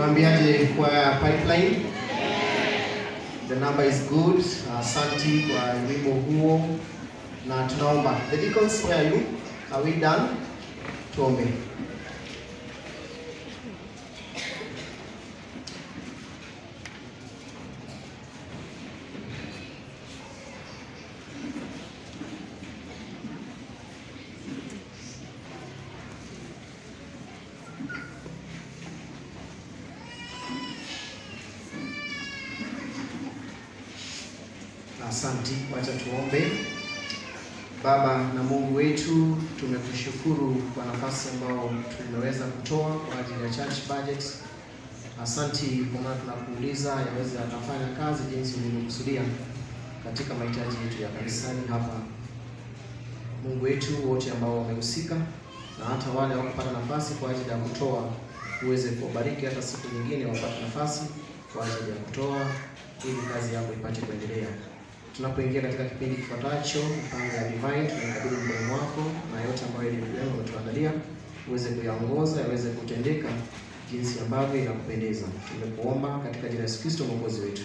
Mnaambiaje kwa pipeline? The number is good. Asante kwa wimbo huo na tunaomba. The deacons, where are you? Are we done? Tuombe. Asante, wacha tuombe. Baba na Mungu wetu, tumekushukuru kwa nafasi ambayo tumeweza kutoa kwa ajili ya church budget. Asante kwa maana tunakuuliza yaweze atafanya kazi jinsi ulivyokusudia katika mahitaji yetu ya kanisani hapa. Mungu wetu, wote ambao wamehusika na hata wale hawakupata nafasi kwa ajili ya kutoa, uweze kuwabariki hata siku nyingine wapate nafasi kwa ajili ya kutoa ili kazi yako ipate kuendelea. Tunapoingia katika kipindi kifuatacho, mpango ya Divine, tunakabidhi mkono wako na yote ambayo ilikuwa umetuandalia uweze kuyaongoza, yaweze kutendeka jinsi ambavyo inakupendeza. Tumekuomba katika jina la Yesu Kristo Mwokozi wetu.